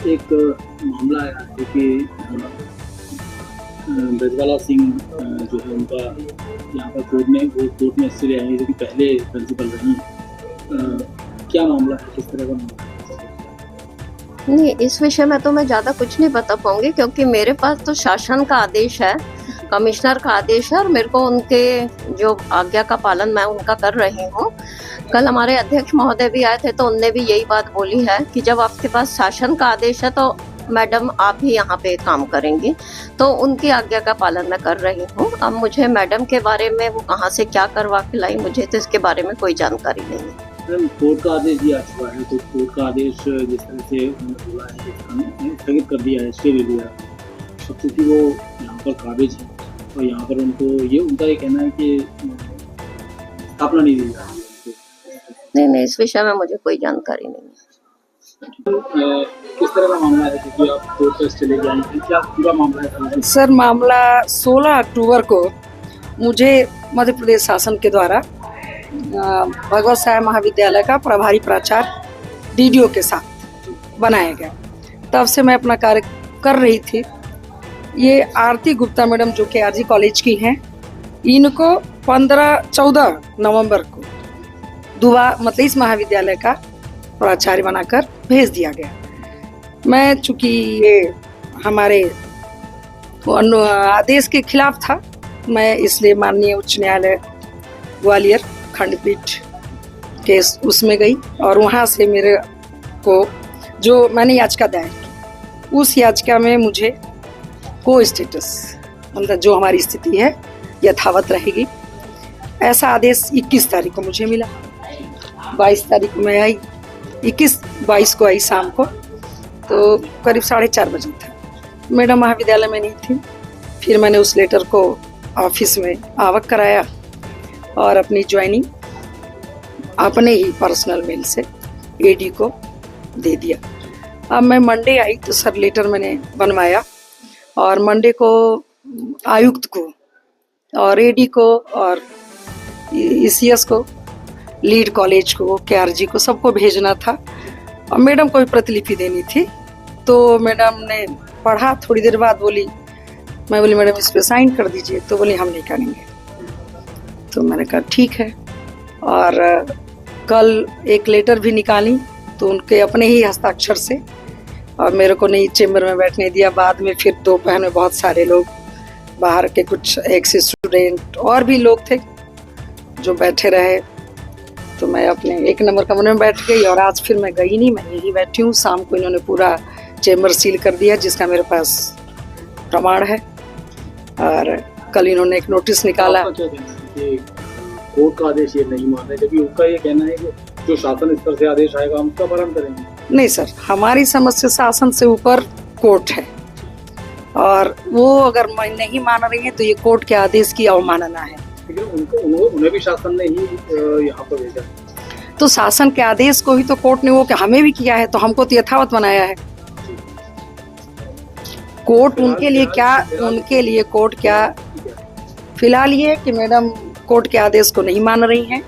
एक मामला आया है कि ब्रजबाला सिंह जो है उनका यहाँ पर कोर्ट में इसलिए आई है जो कि पहले प्रिंसिपल रही। क्या मामला है, किस तरह का मामला है? नहीं, इस विषय में तो मैं ज़्यादा कुछ नहीं बता पाऊंगी क्योंकि मेरे पास तो शासन का आदेश है, कमिश्नर का आदेश है और मेरे को उनके जो आज्ञा का पालन मैं उनका कर रही हूँ। कल हमारे अध्यक्ष महोदय भी आए थे तो उनने भी यही बात बोली है कि जब आपके पास शासन का आदेश है तो मैडम आप ही यहाँ पे काम करेंगी, तो उनकी आज्ञा का पालन मैं कर रही हूँ। अब मुझे मैडम के बारे में वो कहाँ से क्या करवा के लाई, मुझे तो इसके बारे में कोई जानकारी नहीं है। कोर्ट का आदेश दिया चुका है, तो कोर्ट का आदेश जिस तरह से उन्होंने बोला है स्थगित कर दिया है, स्टे ले लिया, अब क्योंकि वो यहाँ पर काबिज है और यहाँ पर उनको ये उनका ये कहना है कि स्थापना नहीं दी जा रही है। नहीं, इस विषय में मुझे कोई जानकारी नहीं है। किस तरह का मामला है, क्योंकि आप कोर्ट में चले गए हैं, क्या पूरा मामला है? सर, मामला 16 अक्टूबर को मुझे मध्य प्रदेश शासन के द्वारा भगवत साय महाविद्यालय का प्रभारी प्राचार्य डीडीओ के साथ बनाया गया। तब से मैं अपना कार्य कर रही थी। ये आरती गुप्ता मैडम जो कि आरजी कॉलेज की हैं, इनको 14 नवंबर को मतलब इस महाविद्यालय का प्राचार्य बनाकर भेज दिया गया। मैं चूंकि ये हमारे आदेश के खिलाफ था, मैं इसलिए माननीय उच्च न्यायालय ग्वालियर खंडपीठ के उसमें गई और वहाँ से मेरे को जो मैंने याचिका दायर की, उस याचिका में मुझे को स्टेटस मतलब जो हमारी स्थिति है यथावत रहेगी, ऐसा आदेश 21 तारीख को मुझे मिला। 22 तारीख को मैं आई, 22 को आई शाम को, तो करीब 4:30 बजे था। मैडम महाविद्यालय में नहीं थी। फिर मैंने उस लेटर को ऑफिस में आवक कराया और अपनी ज्वाइनिंग अपने ही पर्सनल मेल से एडी को दे दिया। अब मैं मंडे आई तो सर लेटर मैंने बनवाया और मंडे को आयुक्त को और एडी को और ईसीएस को, लीड कॉलेज को, केआरजी को, सबको भेजना था और मैडम को भी प्रतिलिपि देनी थी। तो मैडम ने पढ़ा, थोड़ी देर बाद मैं बोली मैडम इस पे साइन कर दीजिए, तो बोली हम नहीं करेंगे। तो मैंने कहा ठीक है। और कल एक लेटर भी निकाली तो उनके अपने ही हस्ताक्षर से, और मेरे को नहीं चेम्बर में बैठने दिया। बाद में फिर दोपहर में बहुत सारे लोग बाहर के कुछ एक्स स्टूडेंट और भी लोग थे जो बैठे रहे, तो मैं अपने 1 नंबर कमरे में बैठ गई और आज फिर मैं गई नहीं, मैं यहीं बैठी हूँ। शाम को इन्होंने पूरा चेम्बर सील कर दिया जिसका मेरे पास प्रमाण है। और कल इन्होंने एक नोटिस निकाला। कोर्ट का आदेश ये नहीं मान रहे, जबकि उनका ये कहना है कि जो शासन स्तर से आदेश आएगा हम उसका पालन करेंगे। नहीं सर, हमारी समझ से शासन से ऊपर कोर्ट है और वो अगर नहीं मान रही है तो ये कोर्ट के आदेश की अवमानना है। उन्हें भी शासन ने ही यहाँ पर भेजा, तो शासन के आदेश को ही तो कोर्ट ने वो हमें भी किया है, तो हमको तो यथावत बनाया है। कोर्ट उनके लिए कोर्ट क्या, फिलहाल ये कि मैडम कोर्ट के आदेश को नहीं मान रही हैं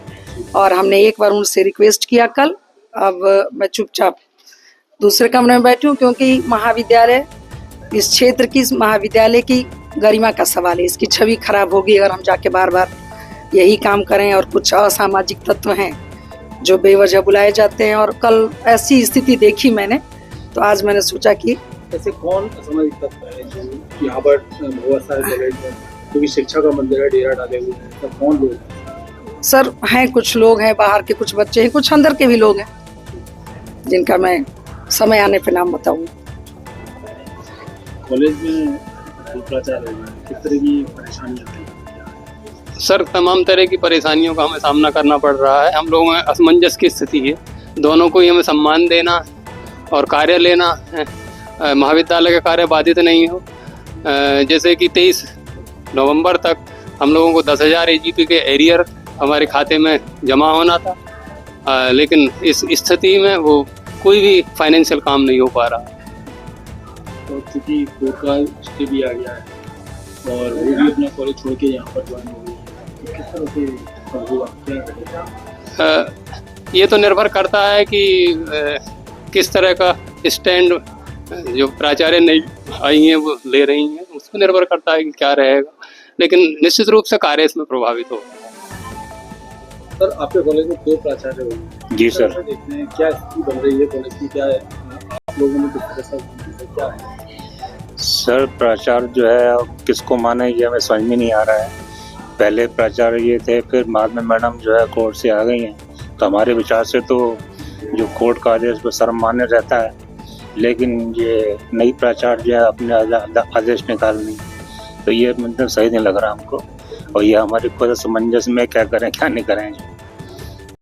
और हमने एक बार उनसे रिक्वेस्ट किया कल। अब मैं चुपचाप दूसरे कमरे में बैठी हूँ क्योंकि महाविद्यालय, इस क्षेत्र की, इस महाविद्यालय की गरिमा का सवाल है। इसकी छवि खराब होगी अगर हम जाके बार बार यही काम करें। और कुछ असामाजिक तत्व हैं जो बेवजह बुलाए जाते हैं, और कल ऐसी स्थिति देखी मैंने, तो आज मैंने सोचा कि ऐसे कौन असामाजिक तत्व है जो यहाँ पर बहुत सारे कॉलेज में, क्योंकि शिक्षा का मंदिर है, डेरा डाले हुए हैं, तो कौन लोग हैं? सर हैं, कुछ लोग हैं, बाहर के कुछ बच्चे हैं, कुछ अंदर के भी लोग हैं, जिनका मैं समय आने पे नाम बताऊंगा। कॉलेज में भ्रष्टाचार हो रहा है, किस तरह की परेशानी आती है? सर तमाम तरह की परेशानियों का हमें सामना करना पड़ रहा है। हम लोगों में असमंजस की स्थिति है, दोनों को ही हमें सम्मान देना और कार्य लेना है। महाविद्यालय का कार्य बाधित नहीं हो। जैसे कि 23 नवंबर तक हम लोगों को 10,000 AGP के एरियर हमारे खाते में जमा होना था, लेकिन इस स्थिति में वो कोई भी फाइनेंशियल काम नहीं हो पा रहा। तो चूँकि कोर्ट का स्टे भी आ गया है और वो भी अपना कॉलेज छोड़ के यहाँ पर ज्वाइन हो गई है, तो किस तरह से होगा, क्या करेगा? ये तो निर्भर करता है कि किस तरह का स्टैंड जो प्राचार्य नहीं आई हैं वो ले रही हैं, उस पर निर्भर करता है कि क्या रहेगा, लेकिन निश्चित रूप से कार्य इसमें प्रभावित हो। सर आपके कॉलेज में 2 प्राचार्य होंगे। जी सर। देखते हैं क्या स्थिति बन रही है कॉलेज की, क्या है आप लोगों ने किस तरह से क्या है? सर प्राचार्य जो है अब किसको माने ये हमें समझ में नहीं आ रहा है। पहले प्राचार्य ये थे, फिर बाद में मैडम जो है कोर्ट से आ गई हैं, तो हमारे विचार से तो जो कोर्ट का आदेश वो सर्वमान्य रहता है, लेकिन ये नई प्राचार्य जो है अपने आदेश निकाल रही, तो ये मतलब सही नहीं लग रहा हमको। और ये हमारे खुद समंजस में क्या करें क्या नहीं करें।